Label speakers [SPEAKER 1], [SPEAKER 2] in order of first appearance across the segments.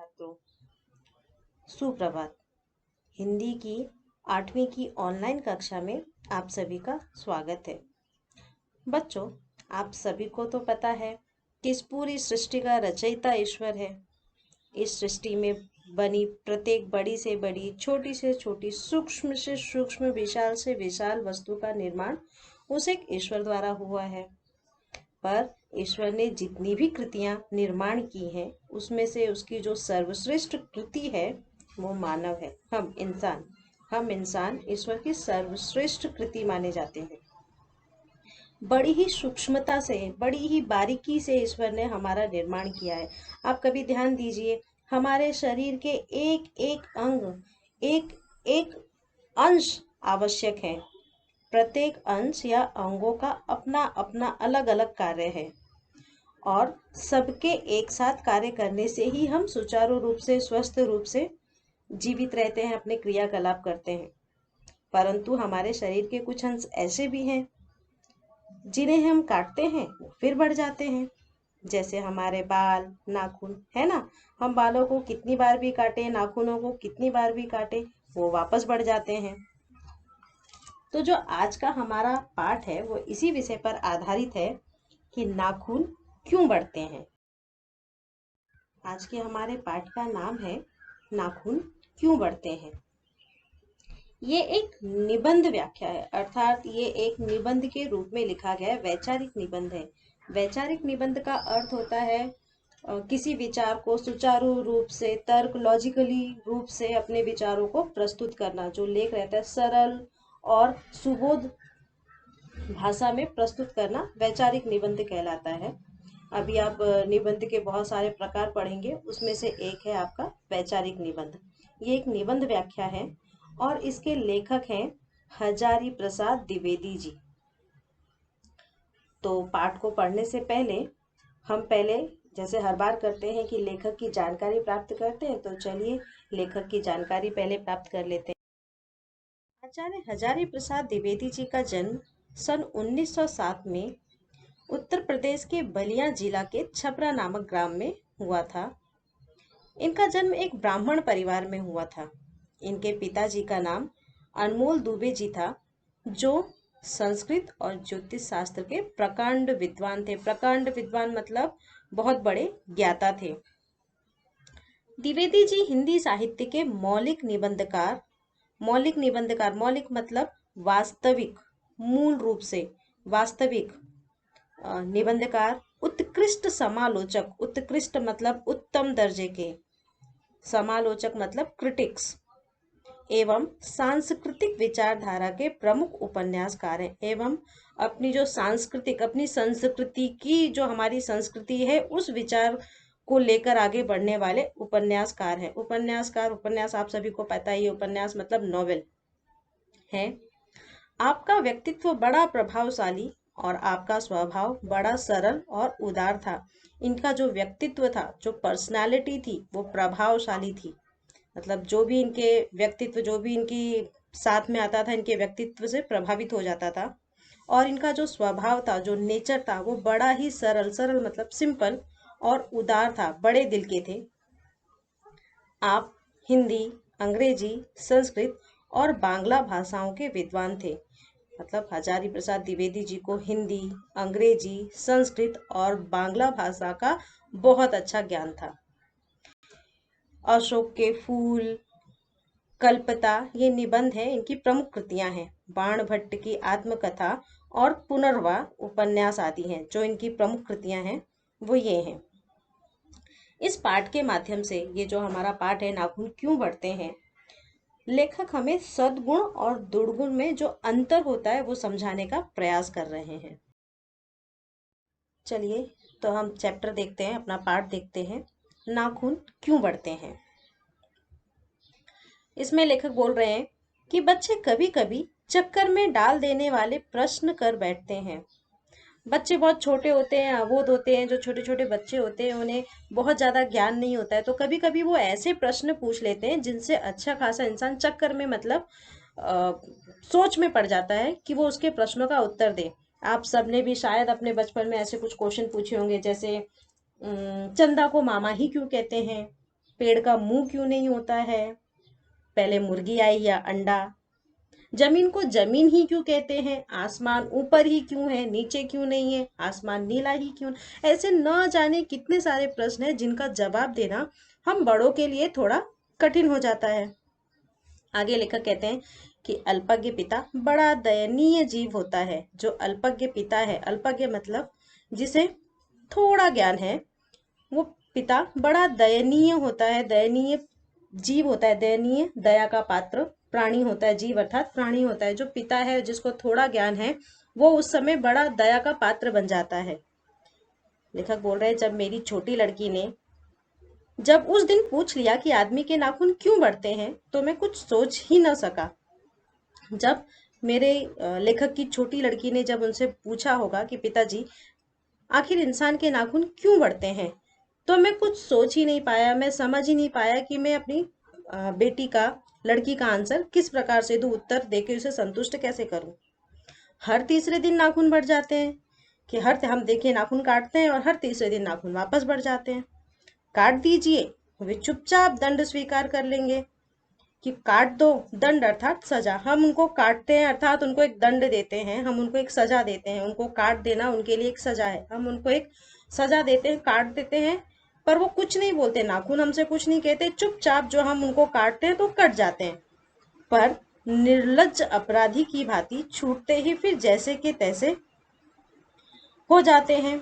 [SPEAKER 1] छात्रों, सुप्रभात। हिंदी की 8वीं की ऑनलाइन कक्षा में आप सभी का स्वागत है। बच्चों, आप सभी को तो पता है कि इस पूरी सृष्टि का रचयिता ईश्वर है। इस सृष्टि में बनी प्रत्येक बड़ी से बड़ी, छोटी से छोटी, सूक्ष्म से सूक्ष्म, विशाल से विशाल वस्तु का निर्माण उस एक ईश्वर द्वारा हुआ है। पर ईश्वर ने जितनी भी कृतियां निर्माण की हैं, उसमें से उसकी जो सर्वश्रेष्ठ कृति है वो मानव है। हम इंसान ईश्वर की सर्वश्रेष्ठ कृति माने जाते हैं। बड़ी ही सूक्ष्मता से, बड़ी ही बारीकी से ईश्वर ने हमारा निर्माण किया है। आप कभी ध्यान दीजिए, हमारे शरीर के एक एक अंग, एक एक अंश आवश्यक है। प्रत्येक अंश या अंगों का अपना अपना अलग अलग कार्य है और सबके एक साथ कार्य करने से ही हम सुचारू रूप से, स्वस्थ रूप से जीवित रहते हैं, अपने क्रियाकलाप करते हैं। परंतु हमारे शरीर के कुछ अंश ऐसे भी हैं जिन्हें हम काटते हैं फिर बढ़ जाते हैं। जैसे हमारे बाल, नाखून, है ना। हम बालों को कितनी बार भी काटे, नाखूनों को कितनी बार भी काटे, वो वापस बढ़ जाते हैं। तो जो आज का हमारा पाठ है वो इसी विषय पर आधारित है कि नाखून क्यों बढ़ते हैं। आज के हमारे पाठ का नाम है नाखून क्यों बढ़ते हैं। ये एक निबंध व्याख्या है, अर्थात ये एक निबंध के रूप में लिखा गया है। वैचारिक निबंध है। वैचारिक निबंध का अर्थ होता है किसी विचार को सुचारू रूप से, तर्क लॉजिकली रूप से अपने विचारों को प्रस्तुत करना। जो लेख रहता है सरल और सुबोध भाषा में प्रस्तुत करना वैचारिक निबंध कहलाता है। अभी आप निबंध के बहुत सारे प्रकार पढ़ेंगे, उसमें से एक है आपका वैचारिक निबंध। ये एक निबंध व्याख्या है और इसके लेखक हैं हजारी प्रसाद द्विवेदी जी। तो पाठ को पढ़ने से पहले हम जैसे हर बार करते हैं कि लेखक की जानकारी प्राप्त करते हैं, तो चलिए लेखक की जानकारी पहले प्राप्त कर लेते हैं। आचार्य हजारी प्रसाद द्विवेदी जी का जन्म सन 1907 में उत्तर प्रदेश के बलिया जिला के छपरा नामक ग्राम में हुआ था। इनका जन्म एक ब्राह्मण परिवार में हुआ था। इनके पिताजी का नाम अनमोल दुबे जी था, जो संस्कृत और ज्योतिष शास्त्र के प्रकांड विद्वान थे। प्रकांड विद्वान मतलब बहुत बड़े ज्ञाता थे। द्विवेदी जी हिंदी साहित्य के मौलिक निबंधकार, मौलिक मतलब वास्तविक, मूल रूप से वास्तविक निबंधकार, उत्कृष्ट समालोचक, उत्कृष्ट मतलब उत्तम दर्जे के, समालोचक मतलब क्रिटिक्स, एवं सांस्कृतिक विचारधारा के प्रमुख उपन्यासकार हैं। एवं अपनी जो सांस्कृतिक, अपनी संस्कृति की, जो हमारी संस्कृति है, उस विचार को लेकर आगे बढ़ने वाले उपन्यासकार हैं। उपन्यास आप सभी को पता ही है, उपन्यास मतलब नॉवेल है। आपका व्यक्तित्व बड़ा प्रभावशाली और आपका स्वभाव बड़ा सरल और उदार था। इनका जो व्यक्तित्व था, जो पर्सनालिटी थी, वो प्रभावशाली थी। मतलब जो भी इनके व्यक्तित्व, जो भी इनकी साथ में आता था, इनके व्यक्तित्व से प्रभावित हो जाता था। और इनका जो स्वभाव था, जो नेचर था, वो बड़ा ही सरल मतलब सिंपल और उदार था, बड़े दिल के थे। आप हिंदी, अंग्रेजी, संस्कृत और बांग्ला भाषाओं के विद्वान थे। मतलब हजारी प्रसाद द्विवेदी जी को हिंदी, अंग्रेजी, संस्कृत और बांग्ला भाषा का बहुत अच्छा ज्ञान था। अशोक के फूल, कल्पता, ये निबंध है, इनकी प्रमुख कृतियां हैं। बाण भट्ट की आत्मकथा और पुनर्वा उपन्यास आदि हैं। जो इनकी प्रमुख कृतियां हैं वो ये हैं। इस पाठ के माध्यम से, ये जो हमारा पाठ है नाखून क्यों बढ़ते हैं, लेखक हमें सद्गुण और दुर्गुण में जो अंतर होता है वो समझाने का प्रयास कर रहे हैं। चलिए तो हम चैप्टर देखते हैं, अपना पाठ देखते हैं, नाखून क्यों बढ़ते हैं। इसमें लेखक बोल रहे हैं कि बच्चे कभी कभी चक्कर में डाल देने वाले प्रश्न कर बैठते हैं। बच्चे बहुत छोटे होते हैं, अबोध होते हैं। जो छोटे छोटे बच्चे होते हैं उन्हें बहुत ज़्यादा ज्ञान नहीं होता है, तो कभी कभी वो ऐसे प्रश्न पूछ लेते हैं जिनसे अच्छा खासा इंसान चक्कर में, मतलब सोच में पड़ जाता है कि वो उसके प्रश्नों का उत्तर दे। आप सबने भी शायद अपने बचपन में ऐसे कुछ क्वेश्चन पूछे होंगे, जैसे चंदा को मामा ही क्यों कहते हैं, पेड़ का मुंह क्यों नहीं होता है, पहले मुर्गी आई या अंडा, जमीन को जमीन ही क्यों कहते हैं, आसमान ऊपर ही क्यों है, नीचे क्यों नहीं है, आसमान नीला ही क्यों। ऐसे न जाने कितने सारे प्रश्न हैं जिनका जवाब देना हम बड़ों के लिए थोड़ा कठिन हो जाता है। आगे लेखक कहते हैं कि अल्पज्ञ पिता बड़ा दयनीय जीव होता है। जो अल्पज्ञ पिता है, अल्पज्ञ मतलब जिसे थोड़ा ज्ञान है, वो पिता बड़ा दयनीय होता है, दयनीय जीव होता है, दयनीय दया का पात्र प्राणी होता है, जीव अर्थात प्राणी होता है। जो पिता है जिसको थोड़ा ज्ञान है वो उस समय बड़ा दया का पात्र बन जाता है। लेखक बोल रहे हैं जब मेरी छोटी लड़की ने जब उस दिन पूछ लिया कि आदमी के नाखून क्यों बढ़ते हैं तो मैं कुछ सोच ही न सका। जब मेरे लेखक की छोटी लड़की ने जब उनसे पूछा होगा कि पिताजी आखिर इंसान के नाखून क्यों बढ़ते हैं, तो मैं कुछ सोच ही नहीं पाया, मैं समझ ही नहीं पाया कि मैं अपनी बेटी का, लड़की का आंसर किस प्रकार से दूं, उत्तर देके उसे संतुष्ट कैसे करूं। हर तीसरे दिन नाखून बढ़ जाते हैं कि हम देखिए नाखून काटते हैं और हर तीसरे दिन नाखून वापस बढ़ जाते हैं। काट दीजिए, वे चुपचाप दंड स्वीकार कर लेंगे कि काट दो, दंड अर्थात सजा। हम उनको काटते हैं अर्थात उनको एक दंड देते हैं, हम उनको एक सजा देते हैं। उनको काट देना उनके लिए एक सजा है, हम उनको एक सजा देते हैं, काट देते हैं, पर वो कुछ नहीं बोलते, नाखून हमसे कुछ नहीं कहते, चुपचाप जो हम उनको काटते हैं तो कट जाते हैं। पर निर्लज्ज अपराधी की भांति छूटते ही फिर जैसे के तैसे हो जाते हैं।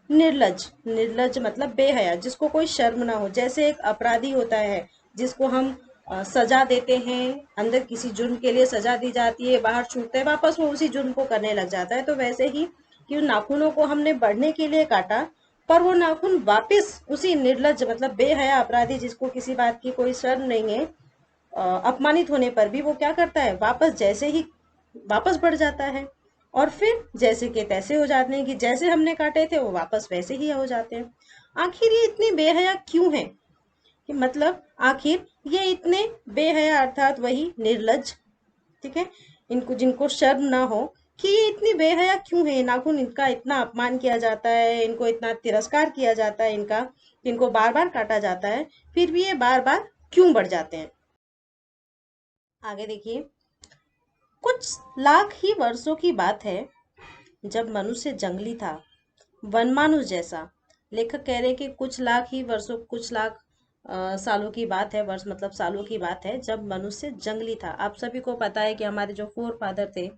[SPEAKER 1] निर्लज्ज, निर्लज्ज मतलब बेहया, जिसको कोई शर्म ना हो। जैसे एक अपराधी होता है जिसको हम सजा देते हैं, अंदर किसी जुर्म के लिए सजा दी जाती है, बाहर छूटते हैं, वापस वो उसी जुर्म को करने लग जाता है। तो वैसे ही कि उन नाखूनों को हमने बढ़ने के लिए काटा, पर वो नाखून वापस उसी निर्लज्ज मतलब बेहया अपराधी जिसको किसी बात की कोई शर्म नहीं है, अपमानित होने पर भी वो क्या करता है, वापस जैसे ही वापस बढ़ जाता है और फिर जैसे के तैसे हो जाते हैं कि जैसे हमने काटे थे वो वापस वैसे ही हो जाते हैं। आखिर ये इतने बेहया क्यों हैं, कि मतलब आखिर ये इतने बेहया अर्थात वही निर्लज्ज, ठीक है, इनको जिनको शर्म ना हो, कि ये इतनी बेहया क्यों है, नाखून इनका इतना अपमान किया जाता है, इनको इतना तिरस्कार किया जाता है, इनको बार बार काटा जाता है, फिर भी ये बार बार क्यों बढ़ जाते हैं। आगे देखिए, कुछ लाख ही वर्षों की बात है जब मनुष्य जंगली था, वनमानुष जैसा। लेखक कह रहे हैं कि कुछ लाख ही वर्षों, कुछ लाख सालों की बात है, वर्ष मतलब सालों की बात है, जब मनुष्य जंगली था। आप सभी को पता है कि हमारे जो फोर फादर थे,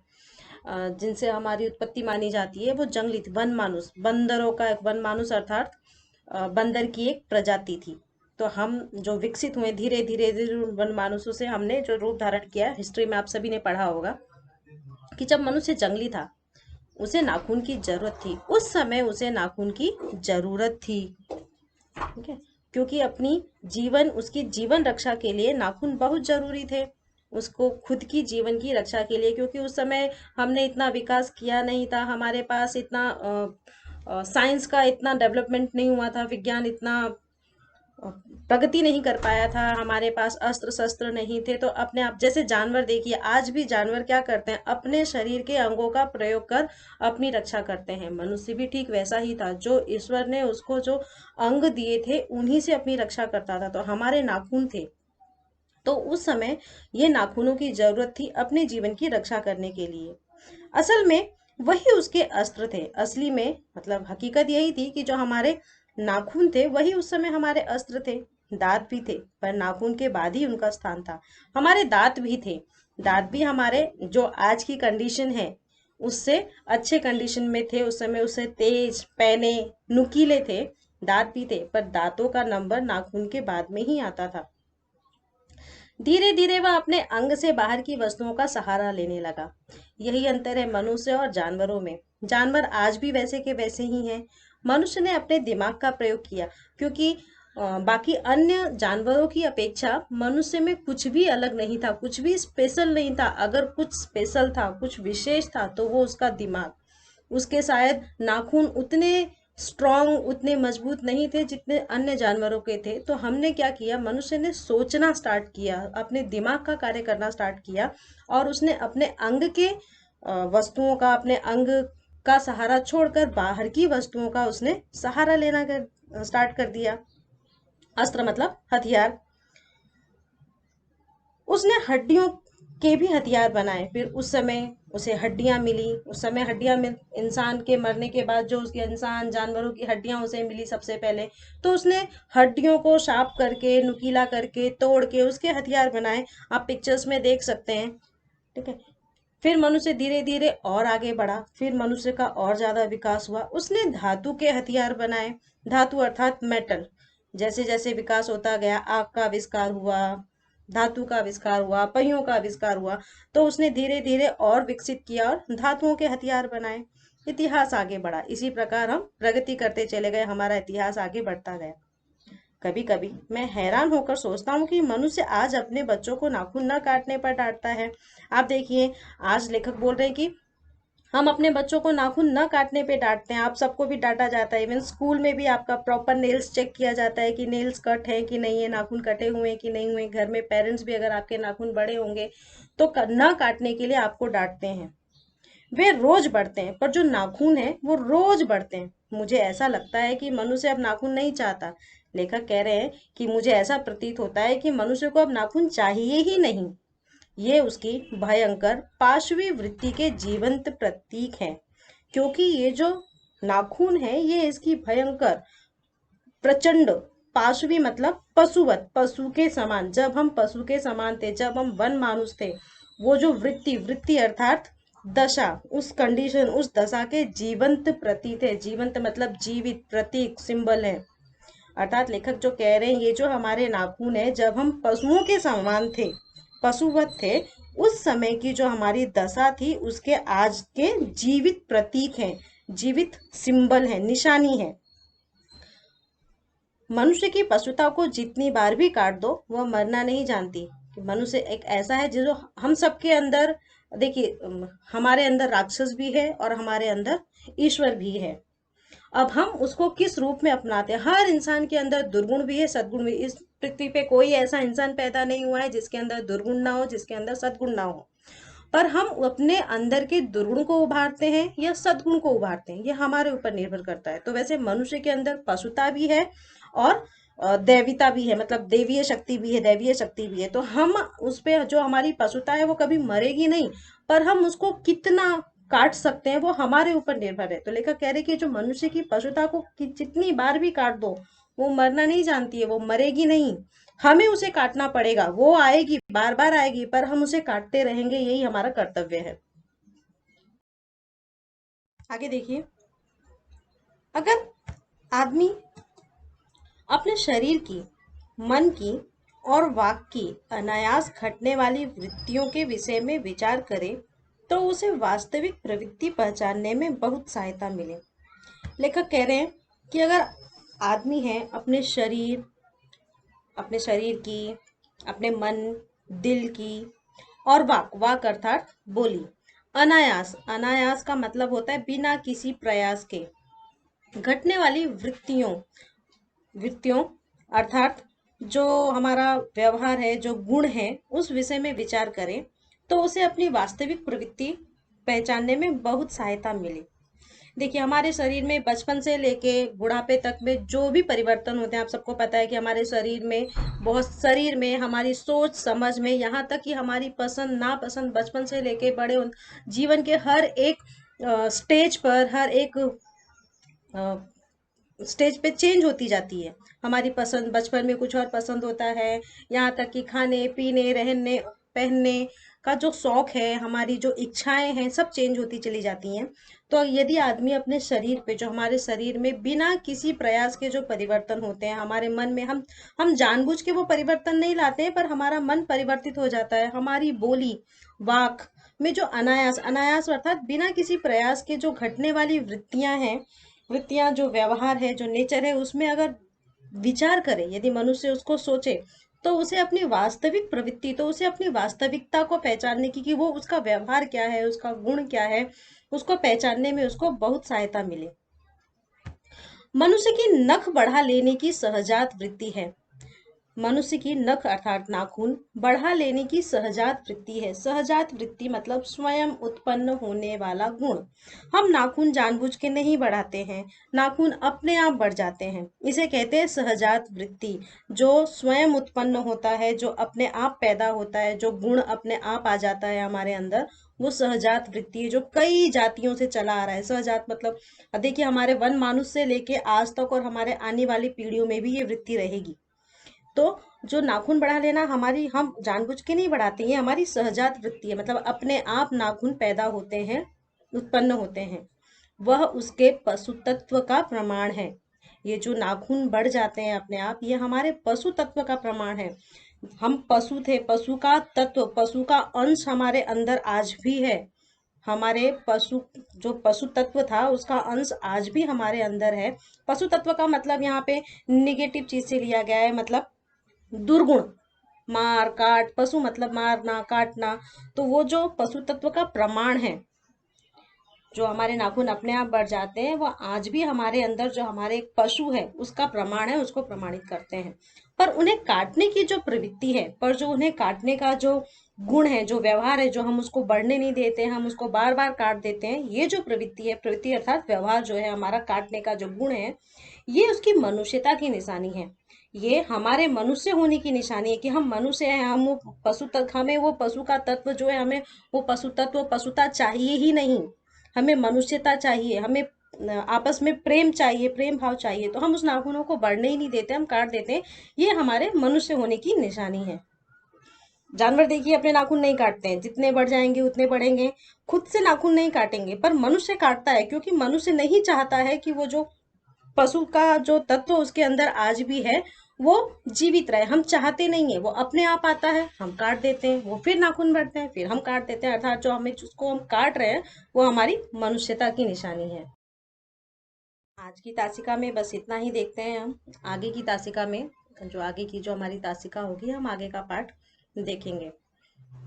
[SPEAKER 1] जिनसे हमारी उत्पत्ति मानी जाती है, वो जंगली थे, वनमानुष, बंदरों का एक वनमानुष अर्थात बंदर की एक प्रजाति थी। तो हम जो विकसित हुए धीरे धीरे धीरे वनमानुषों से हमने जो रूप धारण किया, हिस्ट्री में आप सभी ने पढ़ा होगा कि जब मनुष्य जंगली था उसे नाखून की जरूरत थी, उस समय उसे नाखून की जरूरत थी, ठीक है, क्योंकि अपनी जीवन, उसकी जीवन रक्षा के लिए नाखून बहुत जरूरी थे, उसको खुद की जीवन की रक्षा के लिए, क्योंकि उस समय हमने इतना विकास किया नहीं था, हमारे पास इतना साइंस का इतना डेवलपमेंट नहीं हुआ था, विज्ञान इतना प्रगति नहीं कर पाया था, हमारे पास अस्त्र शस्त्र नहीं थे। तो अपने आप, जैसे जानवर देखिए, आज भी जानवर क्या करते हैं, अपने शरीर के अंगों का प्रयोग कर अपनी रक्षा करते हैं। मनुष्य भी ठीक वैसा ही था, जो ईश्वर ने उसको जो अंग दिए थे उन्हीं से अपनी रक्षा करता था। तो हमारे नाखून थे, तो उस समय ये नाखूनों की जरूरत थी अपने जीवन की रक्षा करने के लिए। असल में वही उसके अस्त्र थे, असली में मतलब हकीकत यही थी कि जो हमारे नाखून थे वही उस समय हमारे अस्त्र थे। दांत भी थे, पर नाखून के बाद ही उनका स्थान था। हमारे दांत भी थे, दांत भी हमारे जो आज की कंडीशन है उससे अच्छे कंडीशन में थे, उस समय उससे तेज, पैने, नुकीले थे, दांत भी थे, पर दांतों का नंबर नाखून के बाद में ही आता था। धीरे धीरे वह अपने अंग से बाहर की वस्तुओं का सहारा लेने लगा। यही अंतर है मनुष्य और जानवरों में। जानवर आज भी वैसे के वैसे ही हैं। मनुष्य ने अपने दिमाग का प्रयोग किया, क्योंकि बाकी अन्य जानवरों की अपेक्षा मनुष्य में कुछ भी अलग नहीं था, कुछ भी स्पेशल नहीं था। अगर कुछ स्पेशल था, कुछ विशेष था, तो वो उसका दिमाग। उसके शायद नाखून उतने स्ट्रॉन्ग, उतने मजबूत नहीं थे जितने अन्य जानवरों के थे। तो हमने क्या किया, मनुष्य ने सोचना स्टार्ट किया, अपने दिमाग का कार्य करना स्टार्ट किया, और उसने अपने अंग के वस्तुओं का, अपने अंग का सहारा छोड़कर बाहर की वस्तुओं का उसने सहारा लेना स्टार्ट कर दिया। अस्त्र मतलब हथियार। उसने हड्डियों के भी हथियार बनाए। फिर उस समय उसे हड्डियां मिली, उस समय हड्डियां मिल इंसान के मरने के बाद जो उसके इंसान जानवरों की हड्डियां उसे मिली सबसे पहले, तो उसने हड्डियों को शार्प करके नुकीला करके तोड़ के उसके हथियार बनाए। आप पिक्चर्स में देख सकते हैं। ठीक है। फिर मनुष्य धीरे धीरे और आगे बढ़ा, फिर मनुष्य का और ज्यादा विकास हुआ, उसने धातु के हथियार बनाए। धातु अर्थात मेटल। जैसे जैसे विकास होता गया, आग का आविष्कार हुआ, धातु का आविष्कार हुआ, पहियों का आविष्कार हुआ, तो उसने धीरे धीरे और विकसित किया और धातुओं के हथियार बनाए। इतिहास आगे बढ़ा, इसी प्रकार हम प्रगति करते चले गए, हमारा इतिहास आगे बढ़ता गया। कभी कभी मैं हैरान होकर सोचता हूँ कि मनुष्य आज अपने बच्चों को नाखून न काटने पर डांटता है। आप देखिए, आज लेखक बोल रहे हैं कि हम अपने बच्चों को नाखून न काटने पे डांटते हैं। आप सबको भी डांटा जाता है, इवन स्कूल में भी आपका प्रॉपर नेल्स चेक किया जाता है कि नेल्स कट है कि नहीं है, नाखून कटे हुए हैं कि नहीं हुए। घर में पेरेंट्स भी अगर आपके नाखून बड़े होंगे तो न काटने के लिए आपको डांटते हैं। वे रोज बढ़ते हैं, पर जो नाखून है वो रोज बढ़ते हैं। मुझे ऐसा लगता है कि मनुष्य अब नाखून नहीं चाहता। लेखक कह रहे हैं कि मुझे ऐसा प्रतीत होता है कि मनुष्य को अब नाखून चाहिए ही नहीं। ये उसकी भयंकर पाशवी वृत्ति के जीवंत प्रतीक हैं, क्योंकि ये जो नाखून है ये इसकी भयंकर प्रचंड, पाशवी मतलब पशुवत, पशु के समान, जब हम पशु के समान थे, जब हम वन मानुष थे, वो जो वृत्ति, वृत्ति अर्थात दशा, उस कंडीशन, उस दशा के जीवंत प्रतीक है। जीवंत मतलब जीवित, प्रतीक, सिंबल है। अर्थात लेखक जो कह रहे हैं ये जो हमारे नाखून है, जब हम पशुओं के समान थे, पशुवत थे, उस समय की जो हमारी दशा थी उसके आज के जीवित प्रतीक हैं, जीवित सिंबल है, निशानी है। मनुष्य की पशुता को जितनी बार भी काट दो वह मरना नहीं जानती। कि मनुष्य एक ऐसा है जो हम सबके अंदर, देखिए, हमारे अंदर राक्षस भी है और हमारे अंदर ईश्वर भी है। अब हम उसको किस रूप में अपनाते हैं। हर इंसान के अंदर दुर्गुण भी है, सद्गुण भी। इस पृथ्वी पे कोई ऐसा इंसान पैदा नहीं हुआ है जिसके अंदर दुर्गुण ना हो, जिसके अंदर सद्गुण ना हो। पर हम अपने अंदर के दुर्गुण को उभारते हैं या सद्गुण को उभारते हैं, ये हमारे ऊपर निर्भर करता है। तो वैसे मनुष्य के अंदर पशुता भी है और दैविता भी है, मतलब देवीय शक्ति भी है, दैवीय शक्ति भी है। तो हम उस पे जो हमारी पशुता है वो कभी मरेगी नहीं, पर हम उसको कितना काट सकते हैं वो हमारे ऊपर निर्भर है। तो लेखक कह रहे कि जो मनुष्य की पशुता को जितनी बार भी काट दो वो मरना नहीं जानती है, वो मरेगी नहीं। हमें उसे काटना पड़ेगा, वो आएगी, बार बार आएगी, पर हम उसे काटते रहेंगे, यही हमारा कर्तव्य है। आगे देखिए, अगर आदमी अपने शरीर की, मन की और वाक की अनायास घटने वाली वृत्तियों के विषय में विचार करे तो उसे वास्तविक प्रवृत्ति पहचानने में बहुत सहायता मिले। लेखक कह रहे हैं कि अगर आदमी है अपने शरीर की, अपने मन, दिल की और वाक, वाक अर्थात बोली, अनायास, अनायास का मतलब होता है बिना किसी प्रयास के घटने वाली वृत्तियों, वृत्तियों अर्थात जो हमारा व्यवहार है, जो गुण है, उस विषय में विचार करें तो उसे अपनी वास्तविक प्रवृत्ति पहचानने में बहुत सहायता मिले। देखिए, हमारे शरीर में बचपन से लेके बुढ़ापे तक में जो भी परिवर्तन होते हैं, आप सबको पता है कि हमारे शरीर में बहुत, शरीर में हमारी सोच समझ में, यहाँ तक कि हमारी पसंद नापसंद, बचपन से लेके बड़े जीवन के हर एक स्टेज पर, हर एक स्टेज पे चेंज होती जाती है। हमारी पसंद, बचपन में कुछ और पसंद होता है, यहाँ तक कि खाने पीने, रहने पहनने का जो शौक है, हमारी जो इच्छाएं हैं, सब चेंज होती चली जाती हैं। तो यदि आदमी अपने शरीर पे, जो हमारे शरीर में बिना किसी प्रयास के जो परिवर्तन होते हैं, हमारे मन में, हम जानबूझ के वो परिवर्तन नहीं लाते हैं, पर हमारा मन परिवर्तित हो जाता है। हमारी बोली, वाक में जो अनायास, अनायास अर्थात बिना किसी प्रयास के जो घटने वाली वृत्तियां हैं, वृत्तियां, जो व्यवहार है, जो नेचर है, उसमें अगर विचार करे, यदि मनुष्य उसको सोचे, तो उसे अपनी वास्तविक प्रवृत्ति, तो उसे अपनी वास्तविकता को पहचानने की, कि वो उसका व्यवहार क्या है, उसका गुण क्या है, उसको पहचानने में उसको बहुत सहायता मिले। मनुष्य की नख बढ़ा लेने की सहजात वृत्ति है। मनुष्य की नख अर्थात नाखून बढ़ा लेने की सहजात वृत्ति है। सहजात वृत्ति मतलब स्वयं उत्पन्न होने वाला गुण। हम नाखून जानबूझ के नहीं बढ़ाते हैं, नाखून अपने आप बढ़ जाते हैं। इसे कहते हैं सहजात वृत्ति। जो स्वयं उत्पन्न होता है, जो अपने आप पैदा होता है, जो गुण अपने आप आ जाता है हमारे अंदर, वो सहजात वृत्ति है, जो कई जातियों से चला आ रहा है। सहजात मतलब देखिए, हमारे वन मानुष से लेके आज तक और हमारे आने वाली पीढ़ियों में भी ये वृत्ति रहेगी। तो जो नाखून बढ़ा लेना हमारी, हम जानबूझ के नहीं बढ़ाते, ये हमारी सहजात वृत्ति है। मतलब अपने आप नाखून पैदा होते हैं, उत्पन्न होते हैं, वह उसके पशु तत्व का प्रमाण है। ये जो नाखून बढ़ जाते हैं अपने आप, ये हमारे पशु तत्व का प्रमाण है। हम पशु थे, पशु का तत्व, पशु का अंश हमारे अंदर आज भी है। हमारे पशु, जो पशु तत्व था उसका अंश आज भी हमारे अंदर है। पशु तत्व का मतलब यहाँ पे निगेटिव चीज से लिया गया है, मतलब दुर्गुण, मार काट, पशु मतलब मारना काटना। तो वो जो पशु तत्व का प्रमाण है, जो हमारे नाखून अपने आप बढ़ जाते हैं, वो आज भी हमारे अंदर जो हमारे एक पशु है उसका प्रमाण है, उसको प्रमाणित करते हैं। पर उन्हें काटने की जो प्रवृत्ति है, पर जो उन्हें काटने का जो गुण है, जो व्यवहार है, जो हम उसको बढ़ने नहीं देते, हम उसको बार बार काट देते हैं, ये जो प्रवृत्ति है, प्रवृत्ति अर्थात व्यवहार जो है हमारा, काटने का जो गुण है, ये उसकी मनुष्यता की निशानी है। ये हमारे मनुष्य होने की निशानी है कि हम मनुष्य हैं। हम वो पशु तत्व, हमें वो पशु का तत्व जो है, हमें वो पशु तत्व, पशुता चाहिए ही नहीं। हमें मनुष्यता चाहिए, हमें आपस में प्रेम चाहिए, प्रेम भाव चाहिए। तो हम उस नाखूनों को बढ़ने ही नहीं देते, हम काट देते हैं। ये हमारे मनुष्य होने की निशानी है। जानवर देखिए अपने नाखून नहीं काटते हैं, जितने बढ़ जाएंगे उतने बढ़ेंगे, खुद से नाखून नहीं काटेंगे। पर मनुष्य काटता है, क्योंकि मनुष्य नहीं चाहता है कि वो जो पशु का जो तत्व उसके अंदर आज भी है वो जीवित रहे। हम चाहते नहीं है, वो अपने आप आता है, हम काट देते हैं, वो फिर नाखून बढ़ते हैं, फिर हम काट देते हैं। अर्थात जो हमें, जिसको हम काट रहे हैं, वो हमारी मनुष्यता की निशानी है। आज की तासिका में बस इतना ही देखते हैं हम। आगे की तासिका में, जो आगे की जो हमारी तासिका होगी, हम आगे का पाठ देखेंगे।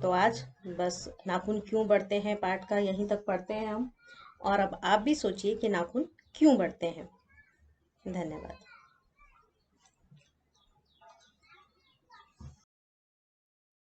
[SPEAKER 1] तो आज बस नाखून क्यों बढ़ते हैं पाठ का यहीं तक पढ़ते हैं हम। और अब आप भी सोचिए कि नाखून क्यों बढ़ते हैं। धन्यवाद।